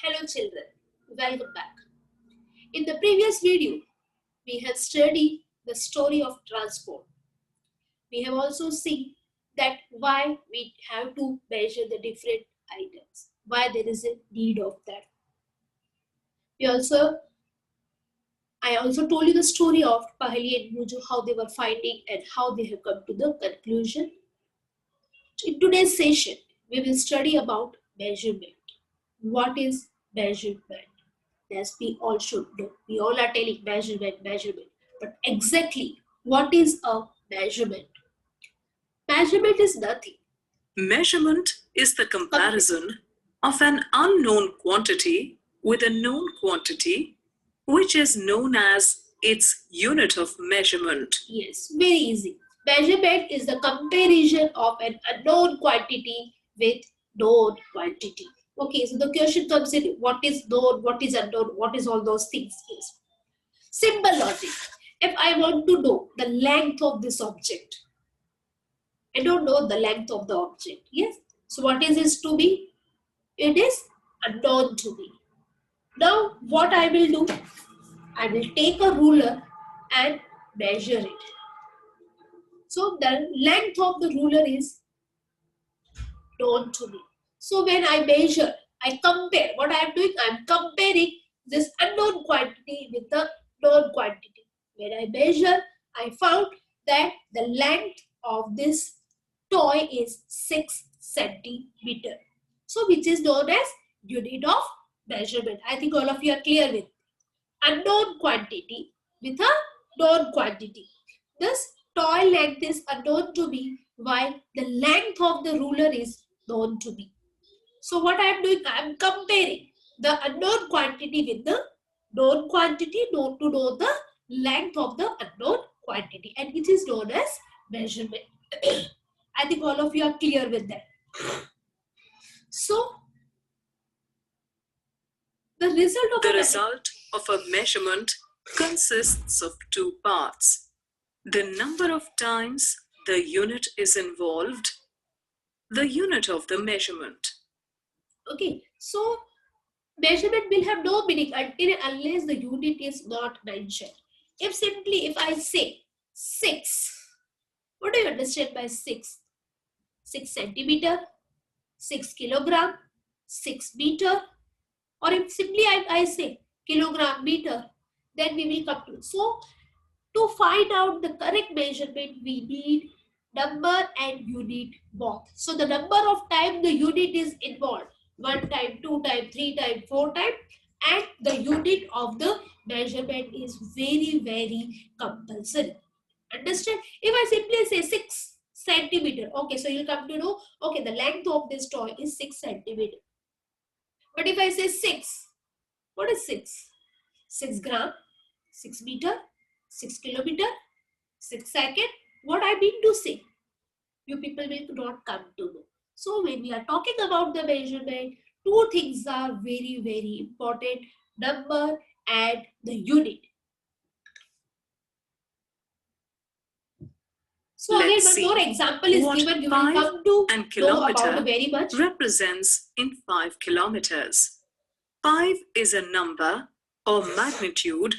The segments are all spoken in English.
Hello children, welcome back. In the previous video, we have studied the story of transport. We have also seen that why we have to measure the different items, why there is a need of that. I also told you the story of Paheli and Muju, how they were finding and how they have come to the conclusion. In today's session, we will study about measurement. What is measurement? Yes, we all should know. We all are telling measurement, measurement. But exactly what is a measurement? Measurement is nothing. Measurement is the comparison of an unknown quantity with a known quantity, which is known as its unit of measurement. Yes, very easy. Measurement is the comparison of an unknown quantity with known quantity. Okay, so the question comes in, what is known, what is unknown, what is all those things is. Simple logic. If I want to know the length of this object, I don't know the length of the object. Yes. So what is this to me? It is unknown to me. Now what I will do? I will take a ruler and measure it. So the length of the ruler is known to me. So when I measure, I compare. What I am doing? I am comparing this unknown quantity with the known quantity. When I measure, I found that the length of this toy is 6 centimeter. So which is known as unit of measurement. I think all of you are clear with unknown quantity with a known quantity. This toy length is unknown to me while the length of the ruler is known to me. So what I am doing, I am comparing the unknown quantity with the known quantity to know the length of the unknown quantity, and it is known as measurement. I think all of you are clear with that. So the result of a measurement consists of two parts: the number of times the unit is involved, the unit of the measurement. Okay, so measurement will have no meaning unless the unit is not mentioned. If I say 6, what do you understand by 6? 6 centimeter, 6 kilogram, 6 meter, or if simply I say kilogram, meter, then we will come to. So to find out the correct measurement, we need number and unit both. So the number of time the unit is involved, 1 time, 2 time, 3 time, 4 time, and the unit of the measurement is very, very compulsory. Understand? If I simply say 6 centimeter, okay, so you'll come to know, okay, the length of this toy is 6 centimeter. But if I say 6, what is 6? 6 gram, 6 meter, 6 kilometer, 6 second. What I mean to say, you people will not come to know. So when we are talking about the measurement, two things are very, very important: number and the unit. So Let's again, one more example is given. You will come to know about very much. Represents in 5 kilometers. 5 is a number or magnitude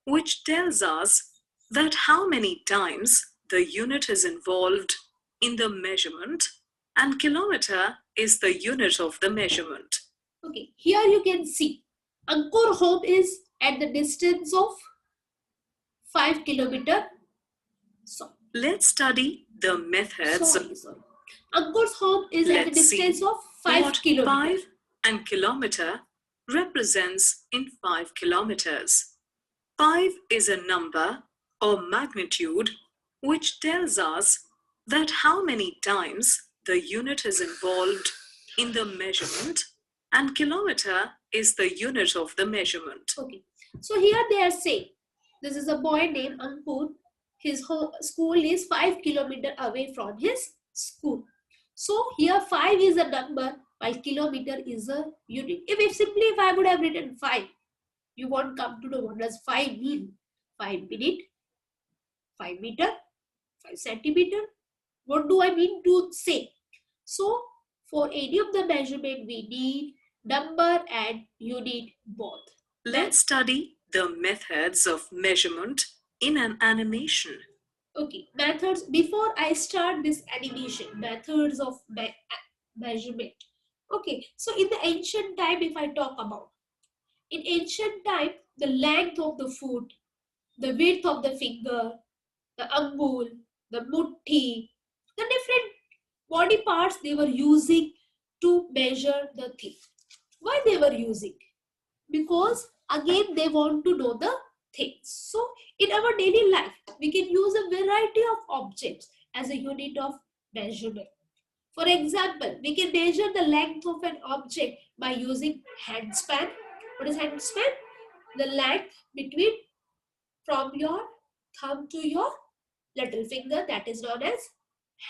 which tells us that how many times the unit is involved in the measurement, and kilometer is the unit of the measurement. Okay, here you can see Ankur home is at the distance of 5 kilometer. So let's study the methods. Sorry. Ankur's home is at the distance of 5 kilometers. 5 and kilometer represents in 5 kilometers. 5 is a number or magnitude which tells us that how many times the unit is involved in the measurement, and kilometer is the unit of the measurement. Okay, so here they are saying this is a boy named Ankur. His school is 5 kilometers away from his school. So here 5 is a number while kilometer is a unit. If I would have written 5, you won't come to know what does 5 mean. 5 minute, 5 meter, 5 centimeter. What do I mean to say? So for any of the measurement, we need number and unit both. Let's study the methods of measurement in an animation. Okay, methods. Before I start this animation, methods of measurement. Okay, so in the ancient time, if I talk about, in ancient time, the length of the foot, the width of the finger, the angul, the mutti, the different body parts they were using to measure the thing. Why they were using? Because again they want to know the things. So in our daily life, we can use a variety of objects as a unit of measurement. For example, we can measure the length of an object by using handspan. What is handspan? The length between from your thumb to your little finger, that is known as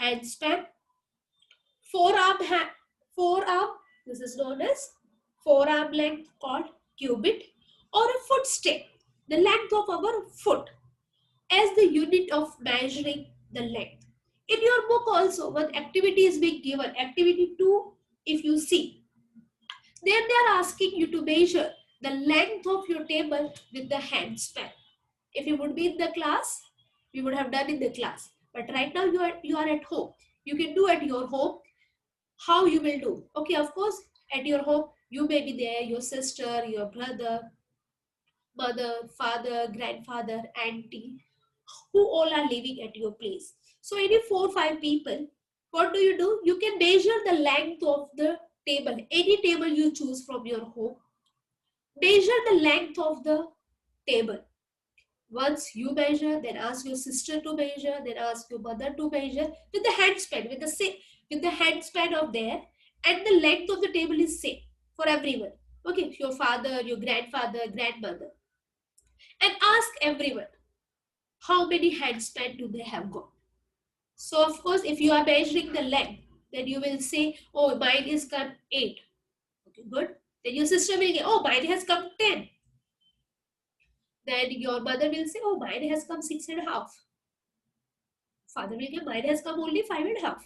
handspan. Forearm, forearm, this is known as forearm length called cubit, or a footstep, the length of our foot as the unit of measuring the length. In your book also, one activity is being given, activity 2, if you see, then they are asking you to measure the length of your table with the handspan. If you would be in the class, we would have done in the class. But right now you are at home. You can do at your home. How you will do? Okay, of course, at your home, you may be there, your sister, your brother, mother, father, grandfather, auntie, who all are living at your place. So any 4 or 5 people, what do? You can measure the length of the table. Any table you choose from your home, measure the length of the table. Once you measure, then ask your sister to measure, then ask your mother to measure with the handspan, with the handspan of there, and the length of the table is same for everyone. Okay, your father, your grandfather, grandmother, and ask everyone how many handspan do they have got. So of course, if you are measuring the length, then you will say, oh, mine is come 8. Okay, good. Then your sister will get, oh, mine has come 10. Then your mother will say, oh, mine has come 6.5. Father will get, mine has come only 5.5.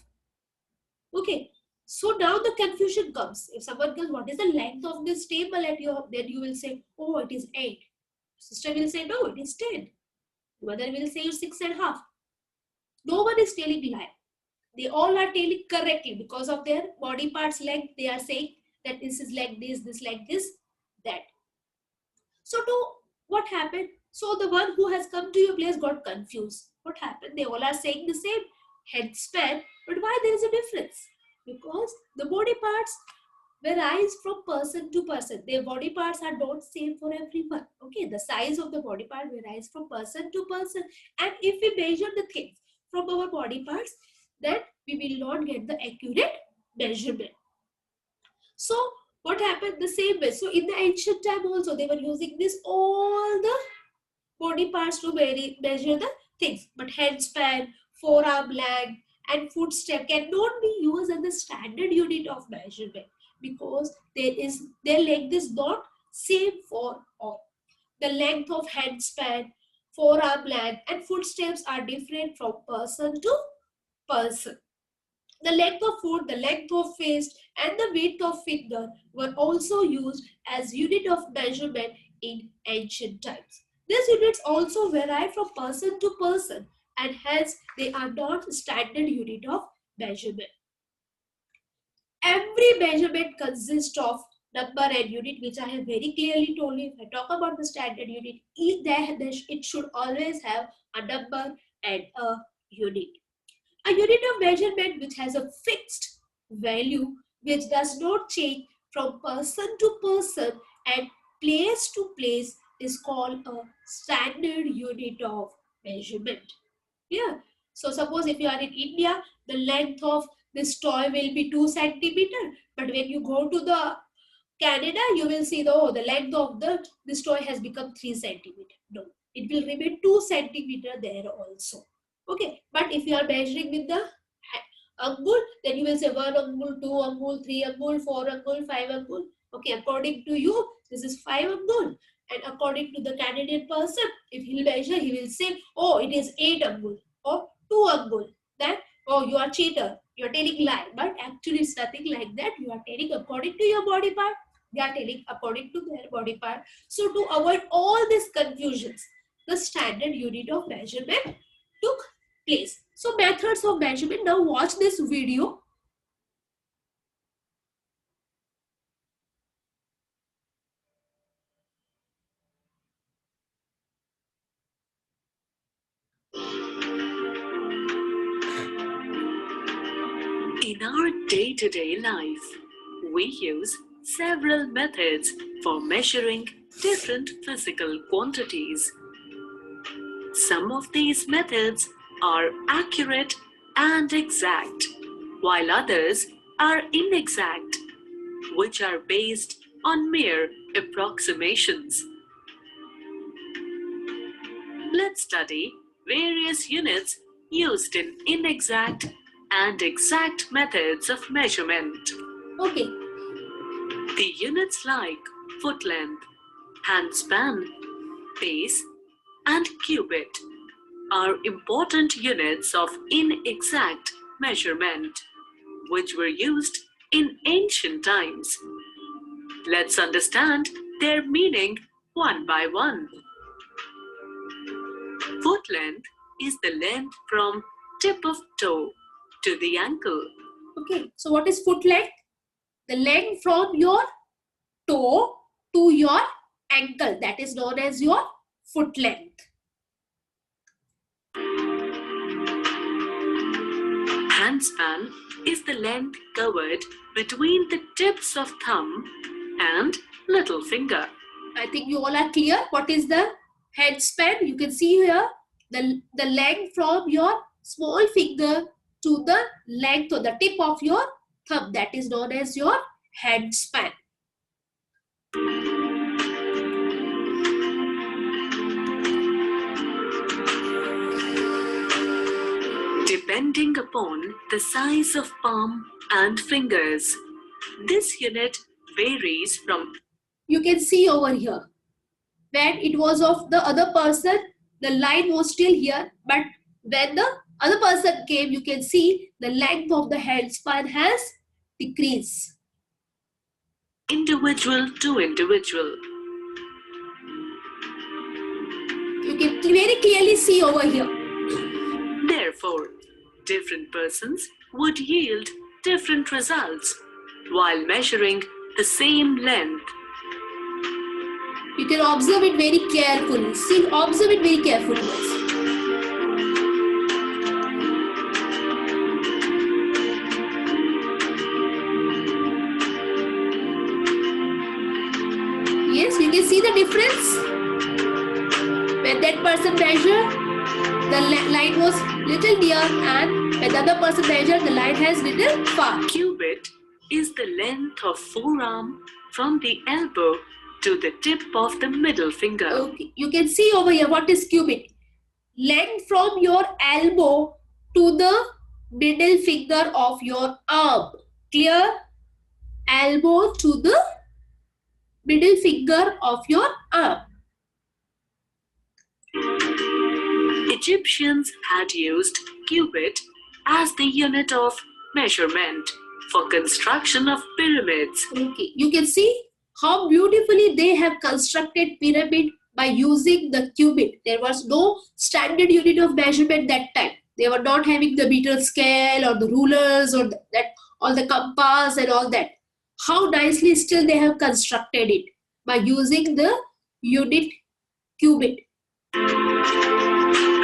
Okay. So now the confusion comes. If someone goes, what is the length of this table at your, then you will say, oh, it is 8. Sister will say, no, it is 10. Mother will say, 6.5. No one is telling lie. They all are telling correctly because of their body parts length. They are saying that this is like this like this, that. So to what happened? So the one who has come to your place got confused. What happened? They all are saying the same head span, but why there is a difference? Because the body parts varies from person to person. Their body parts are not same for everyone. Okay, the size of the body part varies from person to person. And if we measure the things from our body parts, then we will not get the accurate measurement. So what happened? The same way. So in the ancient time also, they were using this all the body parts to measure the things. But handspan, forearm length, and footstep cannot be used as the standard unit of measurement because their length is not same for all. The length of handspan, forearm length, and footsteps are different from person to person. The length of foot, the length of fist, and the width of finger were also used as unit of measurement in ancient times. These units also vary from person to person and hence they are not standard unit of measurement. Every measurement consists of number and unit, which I have very clearly told you. If I talk about the standard unit, it should always have a number and a unit. A unit of measurement which has a fixed value which does not change from person to person and place to place is called a standard unit of measurement. Yeah. So suppose if you are in India, the length of this toy will be 2 centimeter. But when you go to the Canada, you will see the length of this toy has become 3 centimeter. No, it will remain 2 centimeter there also. Okay, but if you are measuring with the angul, then you will say 1 angul, 2 angul, 3 angul, 4 angul, 5 angul. Okay, according to you, this is 5 angul. And according to the Canadian person, if he will measure, he will say, oh, it is 8 angul or 2 angul. Then, oh, you are cheater. You are telling lie. But actually, it's nothing like that. You are telling according to your body part. They are telling according to their body part. So to avoid all these confusions, the standard unit of measurement took place. So methods of measurement. Now watch this video. In our day-to-day life, we use several methods for measuring different physical quantities. Some of these methods are accurate and exact, while others are inexact, which are based on mere approximations. Let's study various units used in inexact and exact methods of measurement. Okay. The units like foot length, hand span, pace, and cubit are important units of inexact measurement, which were used in ancient times. Let's understand their meaning one by one. Foot length is the length from tip of toe to the ankle. Okay, so what is foot length? The length from your toe to your ankle, that is known as your foot length. Hand span is the length covered between the tips of thumb and little finger. I think you all are clear. What is the hand span? You can see here the length from your small finger to the length or the tip of your thumb, that is known as your hand span. Depending upon the size of palm and fingers, this unit varies from. You can see over here, when it was of the other person, the line was still here, but when the other person came, you can see the length of the hand span has decreased. Individual to individual. You can very clearly see over here. Therefore, different persons would yield different results while measuring the same length. You can observe it very carefully. See, observe it very carefully. Yes, you can see the difference. When that person measured, the line was little near, and when the other person measured, the line has little far. Cubit is the length of forearm from the elbow to the tip of the middle finger. Okay, you can see over here what is cubit. Length from your elbow to the middle finger of your arm. Clear? Elbow to the middle finger of your arm. Egyptians had used cubit as the unit of measurement for construction of pyramids. Okay, you can see how beautifully they have constructed pyramid by using the cubit. There was no standard unit of measurement that time. They were not having the meter scale or the rulers or the compass and all that. How nicely still they have constructed it by using the unit cubit.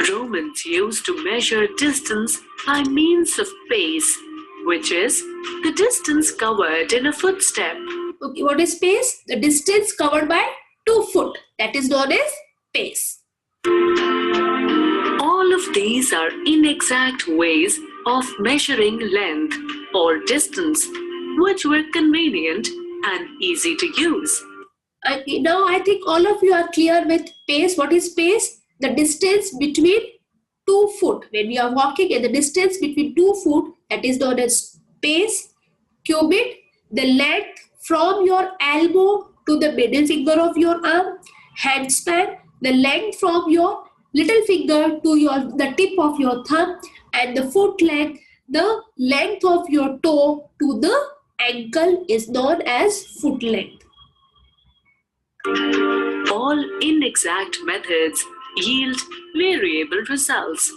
Romans used to measure distance by means of pace, which is the distance covered in a footstep. Okay, what is pace? The distance covered by 2 foot. That is known as pace. All of these are inexact ways of measuring length or distance, which were convenient and easy to use. Now I think all of you are clear with pace. What is pace? The distance between 2 foot. When we are walking and the distance between 2 foot, that is known as pace. Cubit, the length from your elbow to the middle finger of your arm. Hand span, the length from your little finger to the tip of your thumb. And the foot length, the length of your toe to the ankle is known as foot length. All inexact methods yield variable results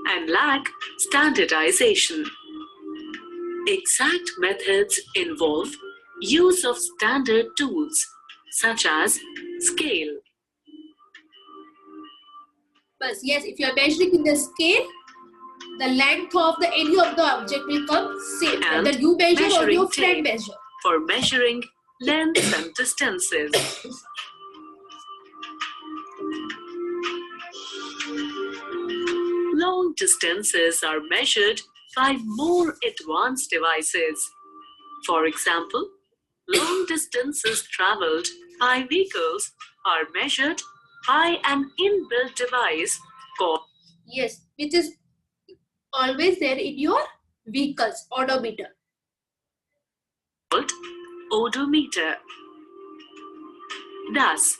and lack standardization. Exact methods involve use of standard tools such as scale. But yes, if you are measuring with the scale, the length of any of the object will come same. And whether you measure or measuring your friend tape measure. for measuring lengths and distances. Long distances are measured by more advanced devices. For example, long distances traveled by vehicles are measured by an inbuilt device called Yes, which is always there in your vehicle's odometer. odometer. Thus,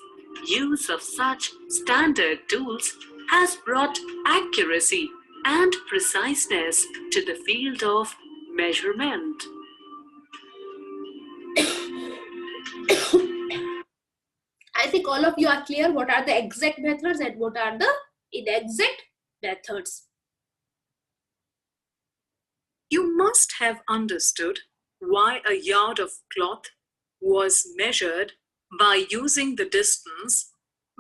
use of such standard tools has brought accuracy and preciseness to the field of measurement. I think all of you are clear what are the exact methods and what are the inexact methods. You must have understood why a yard of cloth was measured by using the distance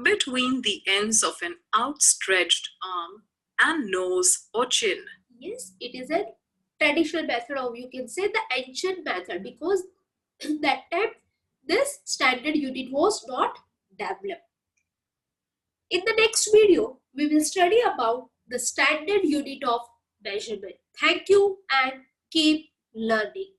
between the ends of an outstretched arm and nose or chin. Yes, it is a traditional method, or you can say the ancient method, because that time this standard unit was not developed. In the next video, we will study about the standard unit of measurement. Thank you and keep learning.